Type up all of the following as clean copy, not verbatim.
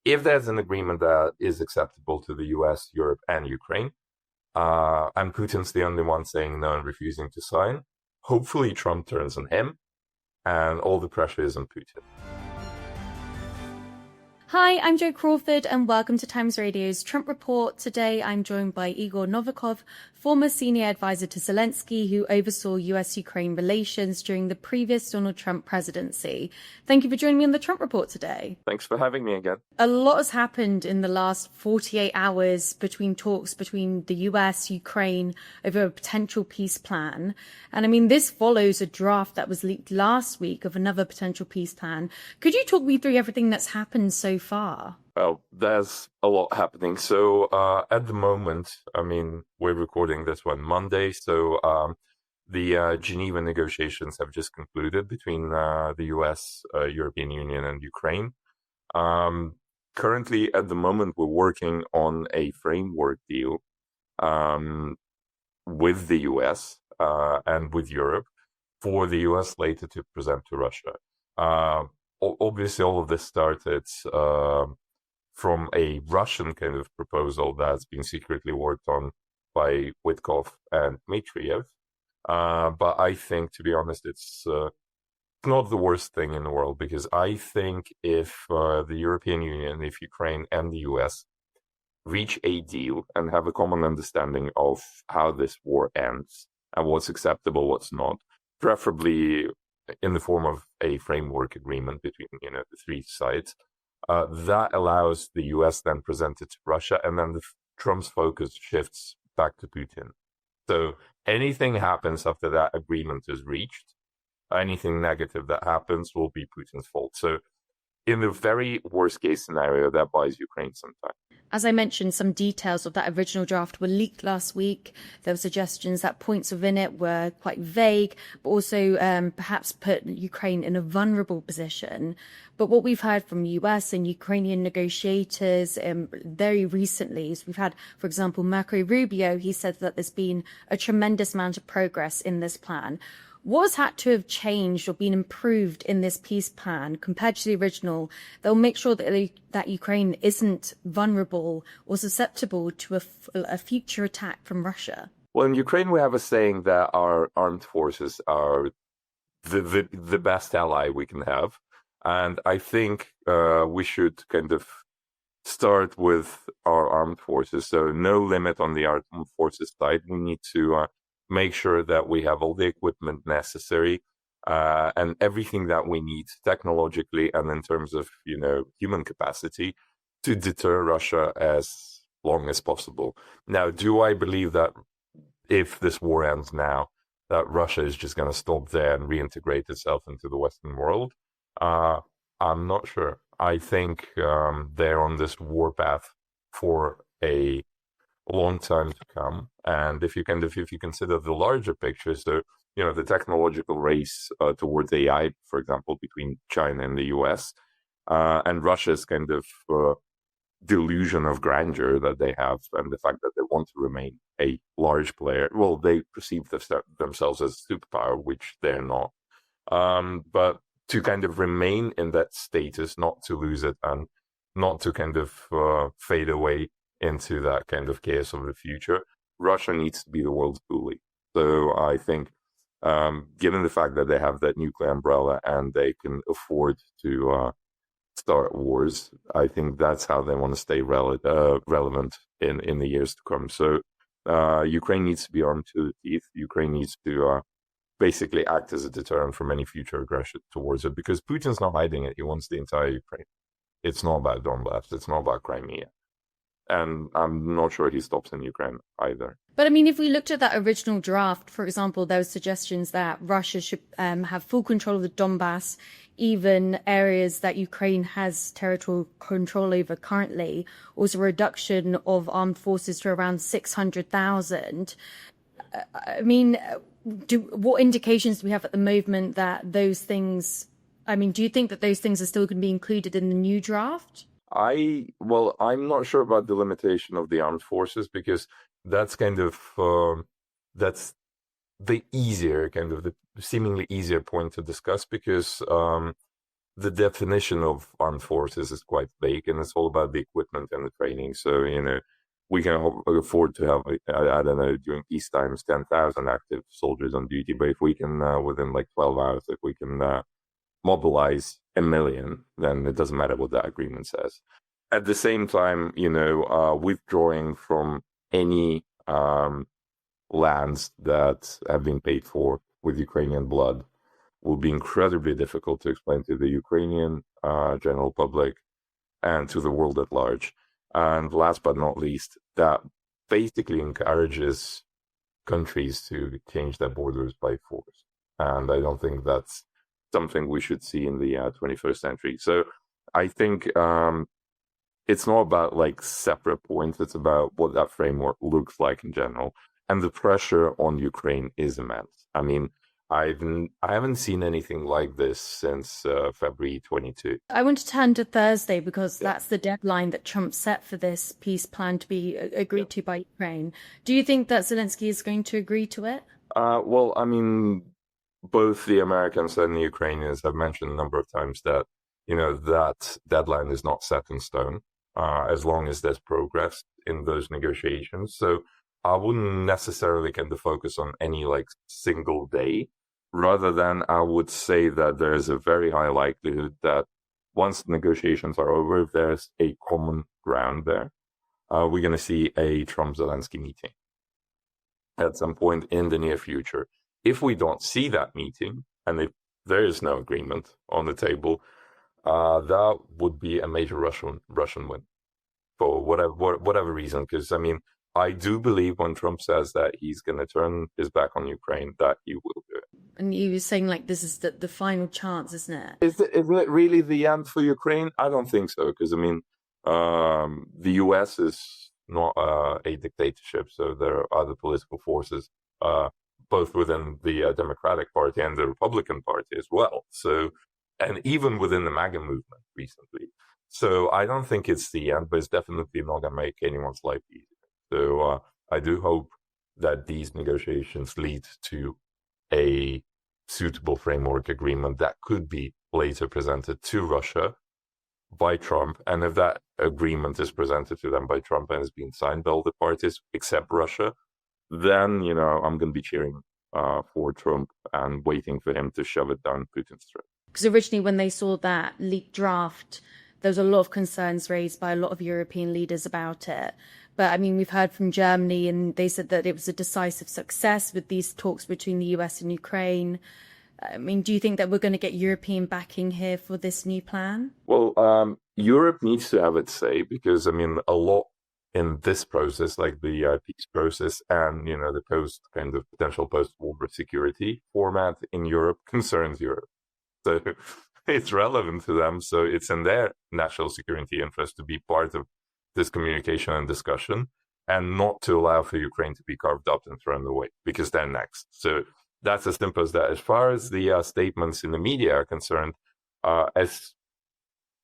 If there's an agreement that is acceptable to the US, Europe, and Ukraine, and Putin's the only one saying no and refusing to sign, hopefully Trump turns on him and all the pressure is on Putin. Hi, I'm Jo Crawford and welcome to Times Radio's Trump Report. Today I'm joined by Igor Novikov, former senior advisor to Zelensky, who oversaw US-Ukraine relations during the previous Donald Trump presidency. Thank you for joining me on the Trump Report today. Thanks for having me again. A lot has happened in the last 48 hours between talks between the US, Ukraine over a potential peace plan. And I mean, this follows a draft that was leaked last week of another potential peace plan. Could you talk me through everything that's happened so far? Well, there's a lot happening. So at the moment, I mean, we're recording this one Monday. So the Geneva negotiations have just concluded between the US, European Union, and Ukraine. Currently, at the moment, we're working on a framework deal with the US and with Europe for the US later to present to Russia. Obviously, all of this started from a Russian kind of proposal that's been secretly worked on by Witkov and Dmitriev. But I think, to be honest, it's not the worst thing in the world, because I think if the European Union, if Ukraine and the US reach a deal and have a common understanding of how this war ends and what's acceptable, what's not, preferably in the form of a framework agreement between the three sides, that allows the US then present it to Russia, and then Trump's focus shifts back to Putin. So anything happens after that agreement is reached, anything negative that happens will be Putin's fault. So in the very worst case scenario, that buys Ukraine some time. As I mentioned, some details of that original draft were leaked last week. There were suggestions that points within it were quite vague, but also perhaps put Ukraine in a vulnerable position. But what we've heard from US and Ukrainian negotiators very recently is we've had, for example, Marco Rubio. He said that there's been a tremendous amount of progress in this plan. What has had to have changed or been improved in this peace plan compared to the original that will make sure that Ukraine isn't vulnerable or susceptible to a future attack from Russia? Well, in Ukraine, we have a saying that our armed forces are the best ally we can have. And I think we should kind of start with our armed forces. So no limit on the armed forces side. We need to make sure that we have all the equipment necessary and everything that we need technologically and in terms of, human capacity to deter Russia as long as possible. Now, do I believe that if this war ends now, that Russia is just going to stop there and reintegrate itself into the Western world? I'm not sure. I think they're on this war path for a long time to come. And if you consider the larger picture, so the technological race towards AI, for example, between China and the US, and Russia's kind of delusion of grandeur that they have, and the fact that they want to remain a large player. Well, they perceive themselves as a superpower, which they're not. But to kind of remain in that status, not to lose it, and not to kind of fade away into that kind of chaos of the future, Russia needs to be the world's bully. So I think, given the fact that they have that nuclear umbrella and they can afford to start wars, I think that's how they want to stay relevant in the years to come. So Ukraine needs to be armed to the teeth. Ukraine needs to basically act as a deterrent from any future aggression towards it, because Putin's not hiding it. He wants the entire Ukraine. It's not about Donbass. It's not about Crimea. And I'm not sure he stops in Ukraine either. But I mean, if we looked at that original draft, for example, there were suggestions that Russia should have full control of the Donbass, even areas that Ukraine has territorial control over currently, also a reduction of armed forces to around 600,000. I mean, what indications do we have at the moment that those things, do you think that those things are still going to be included in the new draft? I'm not sure about the limitation of the armed forces, because that's kind of that's the seemingly easier point to discuss, because the definition of armed forces is quite vague, and it's all about the equipment and the training. So, we can afford to have, I don't know, during peace times, 10,000 active soldiers on duty. But if we can, within like 12 hours, if we can mobilize 1 million, then it doesn't matter what that agreement says. At the same time, withdrawing from any lands that have been paid for with Ukrainian blood will be incredibly difficult to explain to the Ukrainian general public and to the world at large. And last but not least, that basically encourages countries to change their borders by force. And I don't think that's something we should see in the 21st century. So I think it's not about like separate points. It's about what that framework looks like in general. And the pressure on Ukraine is immense. I mean, I haven't seen anything like this since February 22. I want to turn to Thursday because that's the deadline that Trump set for this peace plan to be agreed to by Ukraine. Do you think that Zelensky is going to agree to it? Well, I mean, both the Americans and the Ukrainians have mentioned a number of times that, that deadline is not set in stone, as long as there's progress in those negotiations. So I wouldn't necessarily kind of focus on any like single day. Rather than, I would say that there's a very high likelihood that once the negotiations are over, if there's a common ground there, we're going to see a Trump-Zelensky meeting at some point in the near future. If we don't see that meeting, and if there is no agreement on the table, that would be a major Russian win for whatever reason. Because, I mean, I do believe when Trump says that he's going to turn his back on Ukraine, that he will do it. And you were saying like this is the final chance, isn't it? Isn't it really the end for Ukraine? I don't think so. Because, I mean, the US is not a dictatorship. So there are other political forces, both within the Democratic Party and the Republican Party as well. So, and even within the MAGA movement recently. So I don't think it's the end, but it's definitely not going to make anyone's life easier. So I do hope that these negotiations lead to a suitable framework agreement that could be later presented to Russia by Trump. And if that agreement is presented to them by Trump and is being signed by all the parties except Russia, then, I'm going to be cheering for Trump and waiting for him to shove it down Putin's throat. Because originally when they saw that leaked draft, there was a lot of concerns raised by a lot of European leaders about it. But I mean, we've heard from Germany and they said that it was a decisive success with these talks between the US and Ukraine. I mean, do you think that we're going to get European backing here for this new plan? Well, Europe needs to have its say because, I mean, a lot in this process, like the peace process and, the potential post-war security format in Europe concerns Europe. So it's relevant to them. So it's in their national security interest to be part of this communication and discussion and not to allow for Ukraine to be carved up and thrown away because they're next. So that's as simple as that. As far as the statements in the media are concerned, as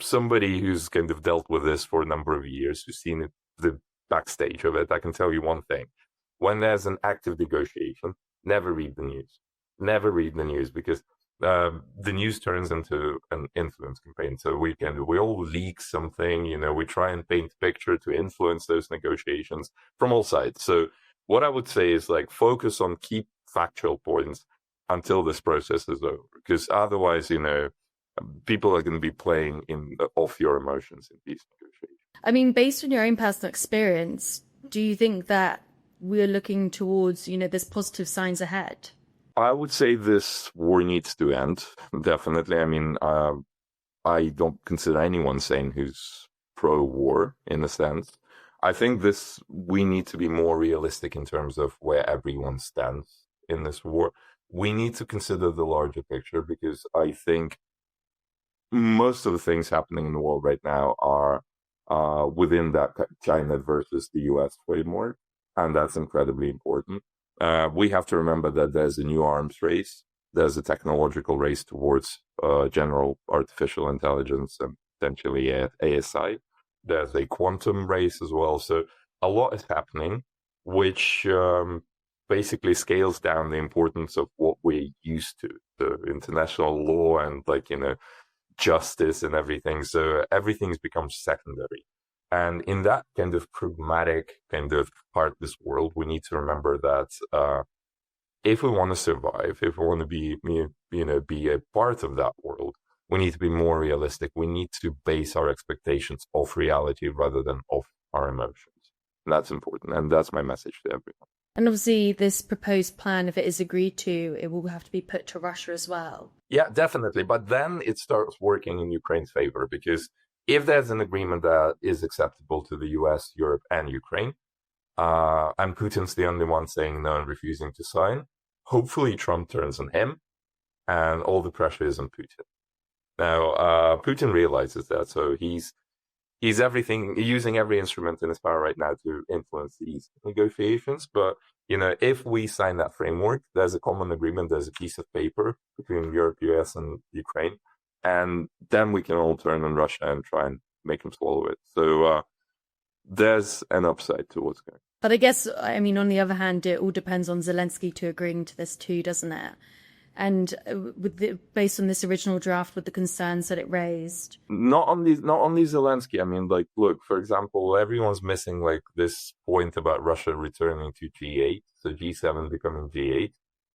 somebody who's kind of dealt with this for a number of years, who's seen it, the backstage of it, I can tell you one thing. When there's an active negotiation, never read the news. Never read the news because the news turns into an influence campaign. So we all leak something, we try and paint a picture to influence those negotiations from all sides. So what I would say is like focus on key factual points until this process is over, because otherwise, people are going to be playing off your emotions in these negotiations. I mean, based on your own personal experience, do you think that we're looking towards, there's positive signs ahead? I would say this war needs to end, definitely. I mean, I don't consider anyone sane who's pro-war, in a sense. I think we need to be more realistic in terms of where everyone stands in this war. We need to consider the larger picture because I think most of the things happening in the world right now are within that China versus the US framework, and that's incredibly important. We have to remember that there's a new arms race. There's a technological race towards general artificial intelligence and potentially ASI. There's a quantum race as well. So a lot is happening, which basically scales down the importance of what we're used to, the international law and justice and everything. So everything's become secondary. And in that kind of pragmatic kind of heartless world, we need to remember that if we want to survive, if we want to be a part of that world, we need to be more realistic. We need to base our expectations off reality rather than off our emotions. And that's important. And that's my message to everyone. And obviously, this proposed plan, if it is agreed to, it will have to be put to Russia as well. Yeah, definitely. But then it starts working in Ukraine's favor, because if there's an agreement that is acceptable to the US, Europe, and Ukraine, and Putin's the only one saying no and refusing to sign, hopefully Trump turns on him and all the pressure is on Putin. Now, Putin realizes that, so he's using every instrument in his power right now to influence these negotiations. But, if we sign that framework, there's a common agreement, there's a piece of paper between Europe, US, and Ukraine, and then we can all turn on Russia and try and make them swallow it. So there's an upside to what's going on. But I guess, on the other hand, it all depends on Zelensky to agreeing to this too, doesn't it? And based on this original draft, with the concerns that it raised, not only Zelensky. Look, for example, everyone's missing this point about Russia returning to G8, so G7 becoming G8.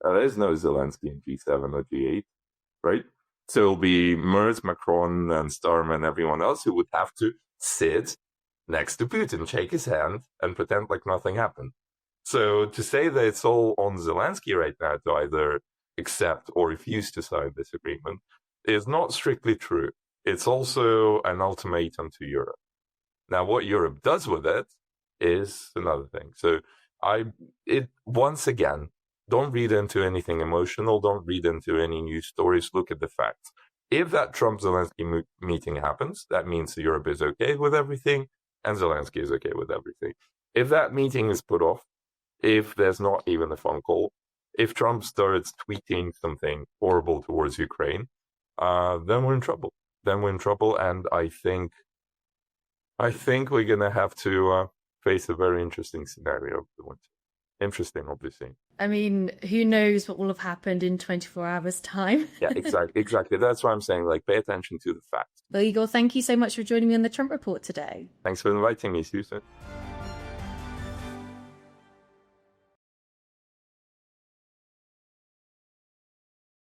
There's no Zelensky in G7 or G8, right? So it'll be Merz, Macron, and Starmer, and everyone else who would have to sit next to Putin, shake his hand, and pretend like nothing happened. So to say that it's all on Zelensky right now to either accept or refuse to sign this agreement is not strictly true. It's also an ultimatum to Europe. Now, what Europe does with it is another thing. So once again, don't read into anything emotional. Don't read into any news stories. Look at the facts. If that Trump-Zelensky meeting happens, that means Europe is okay with everything and Zelensky is okay with everything. If that meeting is put off, if there's not even a phone call, if Trump starts tweeting something horrible towards Ukraine, then we're in trouble. And I think we're going to have to face a very interesting scenario of the winter. Interesting, obviously. Who knows what will have happened in 24 hours' time? Yeah, exactly. That's why I'm saying, pay attention to the facts. Well, Igor, thank you so much for joining me on the Trump Report today. Thanks for inviting me, Susan.